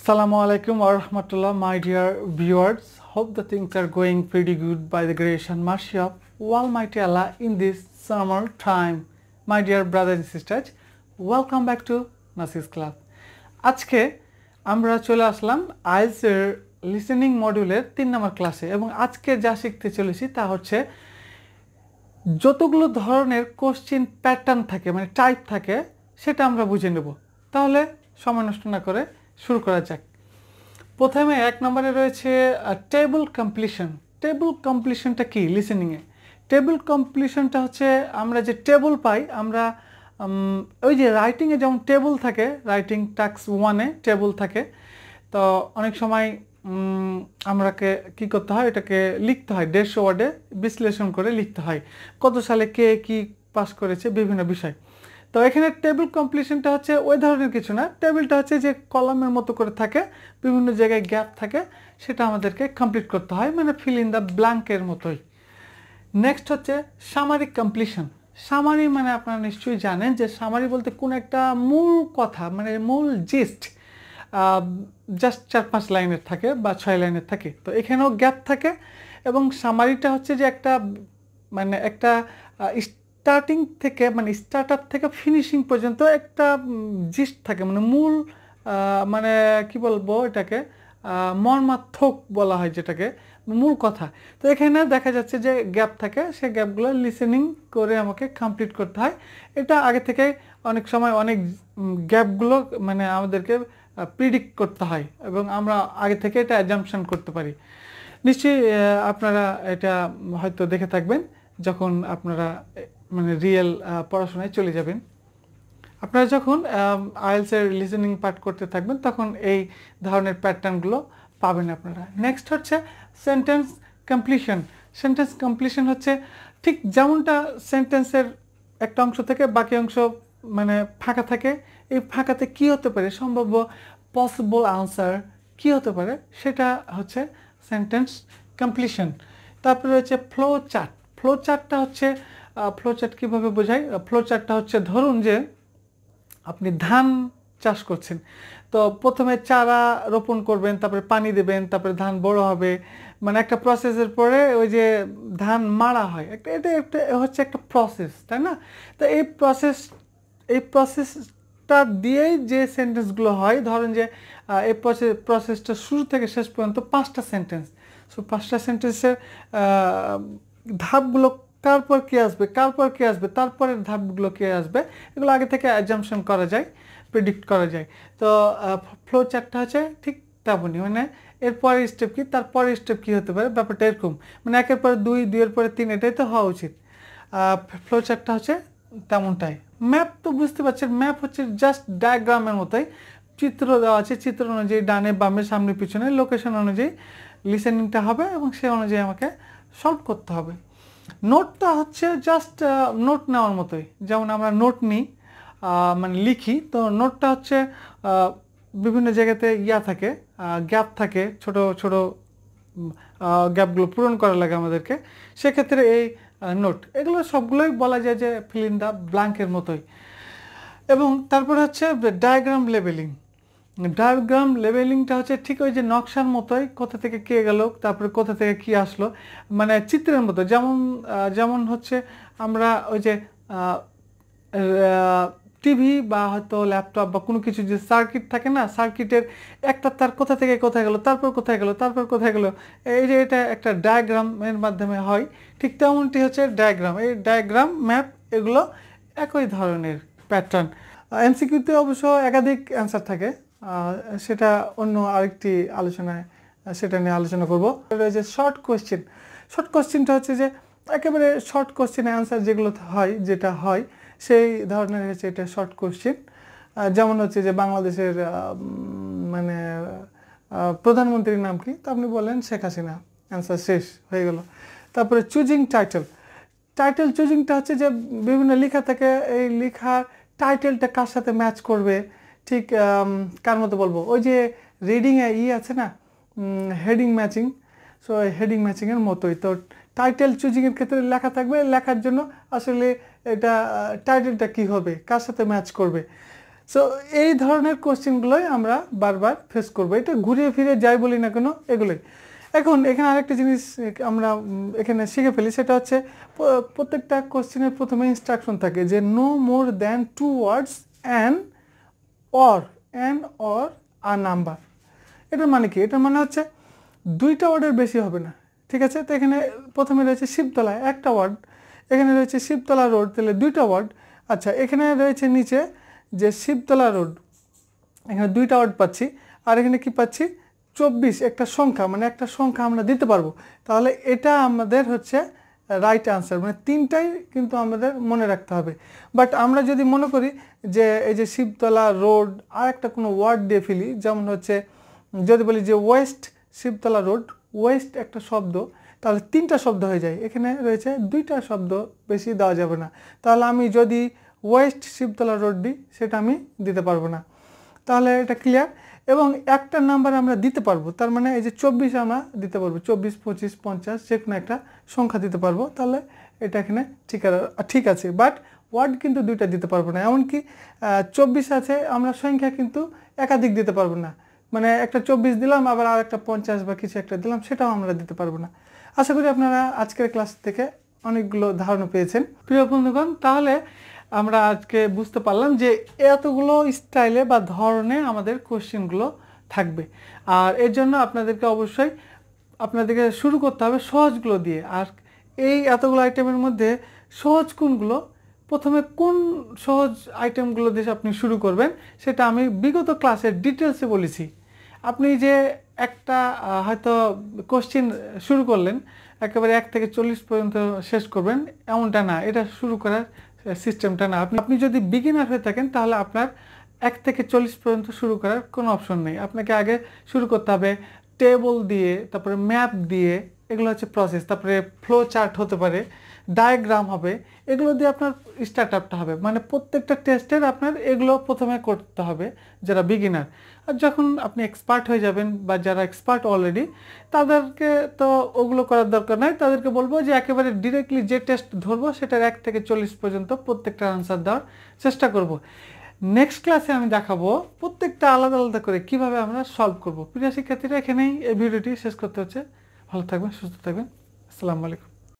Assalamu alaikum wa rahmatullah, my dear viewers. Hope the things are going pretty good by the grace and mercy of Almighty Allah in this summer time. My dear brothers and sisters, welcome back to Nasir's Club. আজকে আমরা চলে আসলাম IELTS এর listening মডিউলের 3 নম্বর ক্লাসে এবং আজকে যা শিখতে চলেছি তা হচ্ছে যতগুলো ধরনের কোশ্চেন প্যাটার্ন থাকে মানে টাইপ থাকে সেটা আমরা বুঝে নেব। তাহলে সময় নষ্ট না করে শুরু করা যাক। প্রথমে 1 নম্বরে রয়েছে টেবল কমপ্লিশন। টেবল কমপ্লিশনটা কি লিসেনিংয়ে? টেবল কমপ্লিশনটা হচ্ছে আমরা যে টেবল পাই আমরা ওই যে রাইটিংয়ে যেমন টেবল থাকে, রাইটিং টাস্ক 1-এ টেবল থাকে, তো অনেক সময় আমরাকে কি করতে হয়, এটাকে লিখতে হয় 150 ওয়ার্ডে বিশ্লেষণ করে লিখতে হয় কত সালে কে কি পাস করেছে বিভিন্ন বিষয়। তো এখানে টেবিল কমপ্লিশনটা হচ্ছে ওই ধরনের কিছু না, টেবিলটা হচ্ছে যে কলামের মতো করে থাকে, বিভিন্ন জায়গায় গ্যাপ থাকে, সেটা আমাদেরকে কমপ্লিট করতে হয়, মানে ফিল ইন দ্য ব্ল্যাঙ্কের মতোই। নেক্সট হচ্ছে সামারি কমপ্লিশন। সামারি মানে আপনারা নিশ্চয়ই জানেন যে সামারি বলতে কোন একটা মূল কথা মানে মূল জিস্ট জাস্ট 4-5 লাইনের থাকে বা 6 লাইনের থাকে, তো এখানেও গ্যাপ থাকে এবং সামারিটা হচ্ছে যে একটা মানে একটা স্টার্টিং থেকে মানে স্টার্ট আপ থেকে ফিনিশিং পর্যন্ত একটা জিস্ট থাকে, মানে মূল মানে কি বলবো এটাকে মর্মার্থক বলা হয় যেটাকে মূল কথা। তো এখানে দেখা যাচ্ছে যে গ্যাপ থাকে, সেই গ্যাপগুলো লিসেনিং করে আমাকে কমপ্লিট করতে হয়। এটা আগে থেকে অনেক সময় অনেক গ্যাপগুলো মানে আমাদেরকে প্রিডিক্ট করতে হয় এবং আমরা আগে থেকে এটা অ্যাজাম্পশন করতে পারি। নিশ্চয়ই আপনারা এটা হয়তো দেখে থাকবেন যখন আপনারা মানে রিয়েল পড়াশোনায় চলে যাবেন। আপনারা যখন আইএলটিএস এর লিসেনিং পাঠ করতে থাকবেন তখন এই ধরনের প্যাটার্নগুলো পাবেন আপনারা। নেক্সট হচ্ছে সেন্টেন্স কমপ্লিশন। সেন্টেন্স কমপ্লিশন হচ্ছে ঠিক যেমনটা সেন্টেন্সের একটা অংশ থেকে বাকি অংশ মানে ফাঁকা থাকে, এই ফাঁকাতে কি হতে পারে সম্ভাব্য পসিবল আনসার কি হতে পারে সেটা হচ্ছে সেন্টেন্স কমপ্লিশন। তারপরে হচ্ছে ফ্লো চার্ট। ফ্লো চার্টটা হচ্ছে ফ্লো চার্ট কীভাবে বোঝাই? ফ্লো চার্টটা হচ্ছে ধরুন যে আপনি ধান চাষ করছেন, তো প্রথমে চারা রোপণ করবেন, তারপরে পানি দেবেন, তারপরে ধান বড় হবে, মানে একটা প্রসেসের পরে ওই যে ধান মাড়া হয়, এটা একটা হচ্ছে একটা প্রসেস, তাই না? তো এই প্রসেসটা দিয়েই যে সেন্টেন্সগুলো হয়, ধরেন যে এই প্রসেসটা শুরু থেকে শেষ পর্যন্ত 5টা সেন্টেন্স, সো 5টা সেন্টেন্সের ধাপগুলো তারপর কে আসবে, কারপর কে আসবে, তারপরের ধাপগুলো কে আসবে, এগুলো আগে থেকে অ্যাজাম্পশন করা যায়, প্রেডিক্ট করা যায়। তো ফ্লো চার্টটা হচ্ছে ঠিক তেমনই, মানে এরপরের স্টেপ কি, তারপরের স্টেপ কী হতে পারে, ব্যাপারটা এরকম, মানে 1-এর পরে 2, 2-এর পরে 3, এটাই তো হওয়া উচিত। ফ্লো চার্টটা হচ্ছে তেমনটাই। ম্যাপ তো বুঝতে পারছেন, ম্যাপ হচ্ছে জাস্ট ডায়াগ্রামের মতোই, চিত্র দেওয়া আছে, চিত্র অনুযায়ী ডানে বামে সামনে পিছনে লোকেশন অনুযায়ী লিসেনিংটা হবে এবং সেই অনুযায়ী আমাকে সলভ করতে হবে। নোটটা হচ্ছে জাস্ট নোট নেওয়ার মতোই, যেমন আমরা নোট নিই মানে লিখি, তো নোটটা হচ্ছে বিভিন্ন জায়গাতে থাকে, গ্যাপ থাকে, ছোট ছোট গ্যাপগুলো পূরণ করা লাগে আমাদেরকে, সেক্ষেত্রে এই নোট এগুলো সবগুলোই বলা যায় যে ফিল ইন দ্য ব্ল্যাঙ্কের মতোই। এবং তারপরে হচ্ছে ডায়াগ্রাম লেবেলিং। ডায়াগ্রাম লেবেলিংটা হচ্ছে ঠিক ওই যে নকশার মতোই, কোথা থেকে কে গেল, তারপরে কোথা থেকে কি আসলো, মানে চিত্রের মতো। যেমন হচ্ছে আমরা ওই যে টিভি বা হয়তো ল্যাপটপ বা কোনো কিছু যে সার্কিট থাকে না, সার্কিটের একটা তার কোথা থেকে কোথায় গেল, তারপর কোথায় গেল, তারপর কোথায় গেল, এই যে এটা একটা ডায়াগ্রামের মাধ্যমে হয়, ঠিক তেমনটি হচ্ছে ডায়াগ্রাম। এই ডায়াগ্রাম, ম্যাপ এগুলো একই ধরনের প্যাটার্ন। এমসিকিউতে অবশ্য একাধিক অ্যান্সার থাকে, সেটা অন্য আরেকটি আলোচনায় সেটা নিয়ে আলোচনা করব। রয়েছে শর্ট কোয়েশ্চেন। শর্ট কোয়েশ্চেনটা হচ্ছে যে একেবারে শর্ট কোয়েশ্চেনের অ্যান্সার যেগুলো হয়, যেটা হয় সেই ধরনের হচ্ছে এটা শর্ট কোয়েশ্চেন। যেমন হচ্ছে যে বাংলাদেশের মানে প্রধানমন্ত্রীর নাম কি, তো আপনি বলেন শেখ হাসিনা, অ্যান্সার শেষ হয়ে গেল। তারপরে চুজিং টাইটেল। টাইটেল চুজিংটা হচ্ছে যে বিভিন্ন লেখা থাকে, এই লেখার টাইটেলটা কার সাথে ম্যাচ করবে, ঠিক কার মতো বলবো, ওই যে রিডিংয়ে আছে না হেডিং ম্যাচিং, সো হেডিং ম্যাচিংয়ের মতোই। তো টাইটেল চুজিংয়ের ক্ষেত্রে লেখা থাকবে, লেখার জন্য আসলে এটা টাইটেলটা কী হবে, কার সাথে ম্যাচ করবে, সো এই ধরনের কোশ্চেনগুলোই আমরা বারবার ফেস করব, এটা ঘুরিয়ে ফিরে যাই বলি না কেন এগুলোই। এখন এখানে আরেকটা জিনিস আমরা এখানে শিখে ফেলি, সেটা হচ্ছে প্রত্যেকটা কোশ্চেনের প্রথমে ইনস্ট্রাকশন থাকে যে no more than 2 words and or a number. এটার মানে কি? এটার মানে হচ্ছে 2টা ওয়ার্ডের বেশি হবে না, ঠিক আছে? তো এখানে প্রথমে রয়েছে শিবতলা, একটা ওয়ার্ড। এখানে রয়েছে শিবতলা রোড, তাহলে 2টা ওয়ার্ড। আচ্ছা, এখানে রয়েছে নিচে যে শিবতলা রোড, এখানে 2টা ওয়ার্ড পাচ্ছি। আর এখানে কি পাচ্ছি? 24, একটা সংখ্যা, মানে একটা সংখ্যা আমরা দিতে পারবো। তাহলে এটা আমাদের হচ্ছে রাইট আনসার, মানে 3টাই কিন্তু আমাদের মনে রাখতে হবে। বাট আমরা যদি মনে করি যে এই যে শিবতলা রোড আর একটা কোনো ওয়ার্ড দিয়ে ফেলি, যেমন হচ্ছে যদি বলি যে ওয়েস্ট শিবতলা রোড, ওয়েস্ট একটা শব্দ, তাহলে 3টা শব্দ হয়ে যায়। এখানে রয়েছে 2টা শব্দ, বেশি দেওয়া যাবে না। তাহলে আমি যদি ওয়েস্ট শিবতলা রোড দিই, সেটা আমি দিতে পারবো না। তাহলে এটা ক্লিয়ার। এবং একটা নাম্বার আমরা দিতে পারবো, তার মানে এই যে 24 আমরা দিতে পারবো, 24, 25, 50 যে কোনো একটা সংখ্যা দিতে পারবো। তাহলে এটা এখানে ঠিক আছে। বাট ওয়ার্ড কিন্তু 2টা দিতে পারবো না। এমনকি 24 আছে, আমরা সংখ্যা কিন্তু একাধিক দিতে পারবো না, মানে একটা 24 দিলাম আবার আর একটা 50 বা কিছু একটা দিলাম, সেটাও আমরা দিতে পারবো না। আশা করি আপনারা আজকের ক্লাস থেকে অনেকগুলো ধারণা পেয়েছেন প্রিয় বন্ধুগণ। তাহলে আমরা আজকে বুঝতে পারলাম যে এতগুলো স্টাইলে বা ধরনে আমাদের কোশ্চেনগুলো থাকবে। আর এর জন্য আপনাদেরকে শুরু করতে হবে সহজগুলো দিয়ে। আর এই এতগুলো আইটেমের মধ্যে সহজ কোনগুলো, প্রথমে কোন সহজ আইটেমগুলো দিয়ে আপনি শুরু করবেন, সেটা আমি বিগত ক্লাসের ডিটেলসে বলেছি। আপনি যে একটা হয়তো কোশ্চেন শুরু করলেন, একেবারে 1 থেকে 40 পর্যন্ত শেষ করবেন এমনটা না, এটা শুরু করার সিস্টেমটা না। আপনি যদি বিগিনার হয়ে থাকেন, তাহলে আপনার 1 থেকে 40 পর্যন্ত শুরু করার কোনো অপশন নেই। আপনাকে আগে শুরু করতে হবে টেবল দিয়ে, তারপরে ম্যাপ দিয়ে, এগুলো হচ্ছে প্রসেস। তারপরে ফ্লো চার্ট হতে পারে, ডায়াগ্রাম হবে, এগুলো দিয়ে আপনার স্টার্ট আপটা হবে। মানে প্রত্যেকটা টেস্টের আপনার এগুলো প্রথমে করতে হবে যারা বিগিনার। আর যখন আপনি এক্সপার্ট হয়ে যাবেন বা যারা এক্সপার্ট অলরেডি, তাদেরকে তো ওগুলো করার দরকার নাই। তাদেরকে বলবো যে একেবারে ডিরেক্টলি যে টেস্ট ধরবো সেটার 1 থেকে 40 পর্যন্ত প্রত্যেকটা আনসার দেওয়ার চেষ্টা করব। নেক্সট ক্লাসে আমি দেখাবো প্রত্যেকটা আলাদা আলাদা করে কিভাবে আমরা সলভ করব। প্রিয় শিক্ষার্থীরা, এখানেই এই ভিডিওটি শেষ করতে হচ্ছে। ভালো থাকবেন, সুস্থ থাকবেন। আসসালামু আলাইকুম।